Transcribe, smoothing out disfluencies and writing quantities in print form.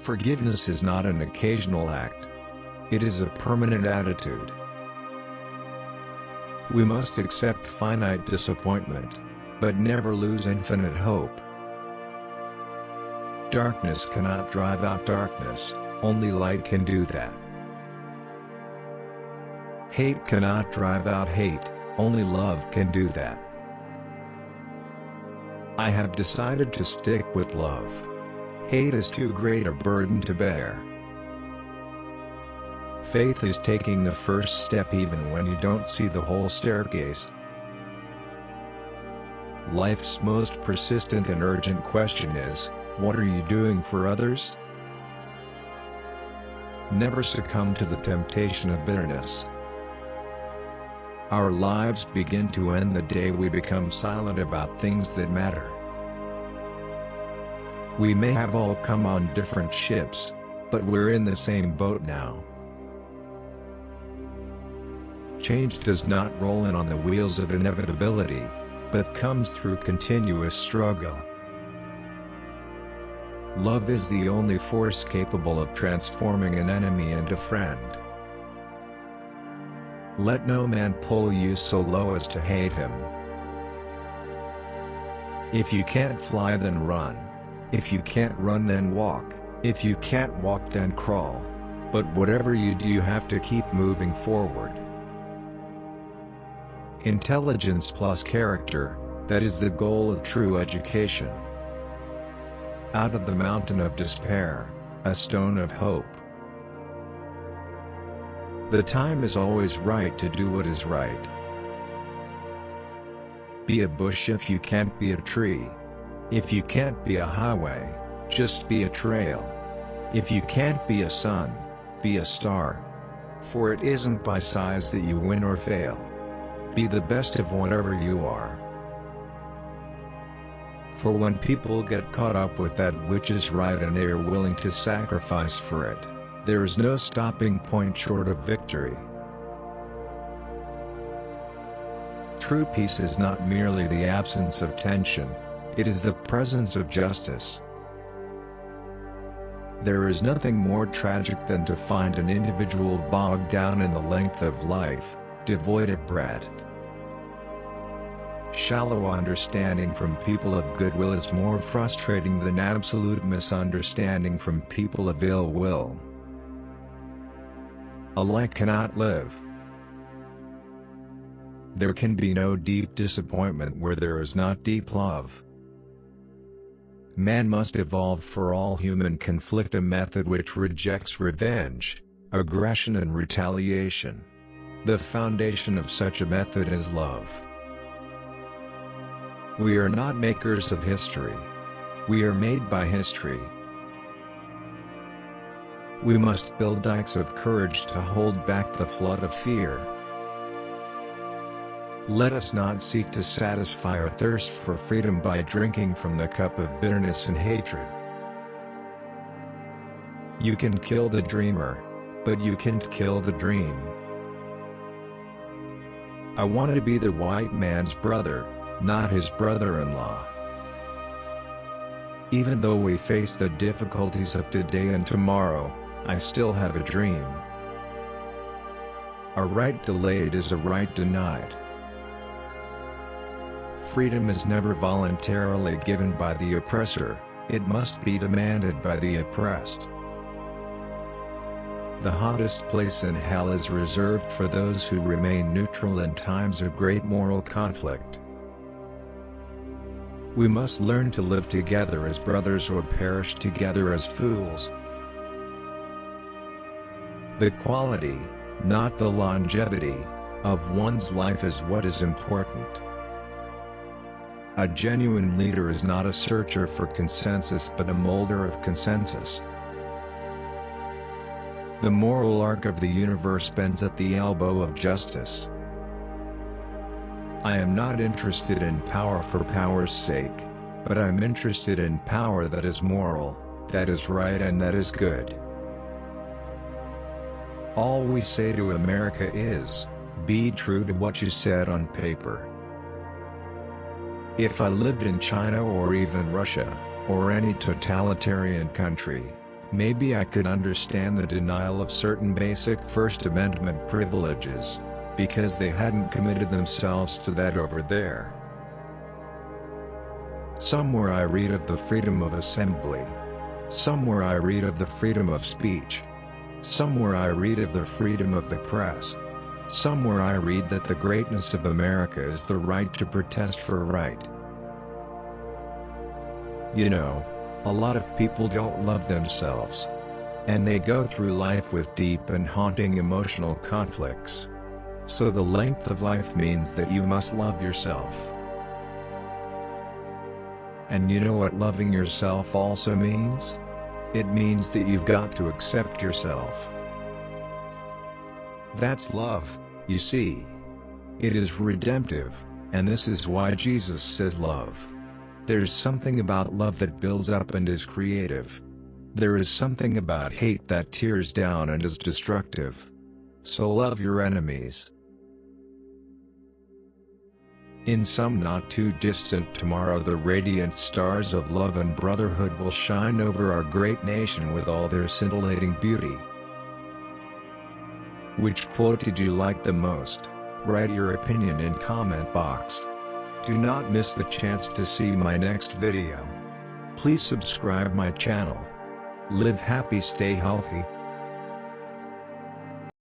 Forgiveness is not an occasional act. It is a permanent attitude. We must accept finite disappointment, but never lose infinite hope. Darkness cannot drive out darkness, only light can do that. Hate cannot drive out hate, only love can do that. I have decided to stick with love. Hate is too great a burden to bear. Faith is taking the first step even when you don't see the whole staircase. Life's most persistent and urgent question is, what are you doing for others? Never succumb to the temptation of bitterness. Our lives begin to end the day we become silent about things that matter. We may have all come on different ships, but we're in the same boat now. Change does not roll in on the wheels of inevitability, but comes through continuous struggle. Love is the only force capable of transforming an enemy into friend. Let no man pull you so low as to hate him. If you can't fly, then run. If you can't run, then walk. If you can't walk, then crawl. But whatever you do, you have to keep moving forward. Intelligence plus character, that is the goal of true education. Out of the mountain of despair, a stone of hope. The time is always right to do what is right. Be a bush if you can't be a tree. If you can't be a highway, just be a trail. If you can't be a sun, be a star. For it isn't by size that you win or fail. Be the best of whatever you are. For when people get caught up with that which is right and they are willing to sacrifice for it, there is no stopping point short of victory. True peace is not merely the absence of tension, it is the presence of justice. There is nothing more tragic than to find an individual bogged down in the length of life, devoid of breadth. Shallow understanding from people of goodwill is more frustrating than absolute misunderstanding from people of ill will. Alike cannot live. There can be no deep disappointment where there is not deep love. Man must evolve for all human conflict a method which rejects revenge, aggression and retaliation. The foundation of such a method is love. We are not makers of history. We are made by history. We must build dikes of courage to hold back the flood of fear. Let us not seek to satisfy our thirst for freedom by drinking from the cup of bitterness and hatred. You can kill the dreamer, but you can't kill the dream. I want to be the white man's brother, not his brother-in-law. Even though we face the difficulties of today and tomorrow, I still have a dream. A right delayed is a right denied. Freedom is never voluntarily given by the oppressor, it must be demanded by the oppressed. The hottest place in hell is reserved for those who remain neutral in times of great moral conflict. We must learn to live together as brothers or perish together as fools. The quality, not the longevity, of one's life is what is important. A genuine leader is not a searcher for consensus but a molder of consensus. The moral arc of the universe bends at the elbow of justice. I am not interested in power for power's sake, but I'm interested in power that is moral, that is right and that is good. All we say to America is, be true to what you said on paper. If I lived in China or even Russia, or any totalitarian country, Maybe I could understand the denial of certain basic First Amendment privileges, because they hadn't committed themselves to that over there. Somewhere I read of the freedom of assembly. Somewhere I read of the freedom of speech. Somewhere I read of the freedom of the press. Somewhere I read that the greatness of America is the right to protest for right. You know, a lot of people don't love themselves. And they go through life with deep and haunting emotional conflicts. So the length of life means that you must love yourself. And you know what loving yourself also means? It means that you've got to accept yourself. That's love, you see. It is redemptive, and this is why Jesus says love. There's something about love that builds up and is creative. There is something about hate that tears down and is destructive. So love your enemies. In some not too distant tomorrow, the radiant stars of love and brotherhood will shine over our great nation with all their scintillating beauty. Which quote did you like the most? Write your opinion in comment box. Do not miss the chance to see my next video. Please subscribe my channel. Live happy, stay healthy.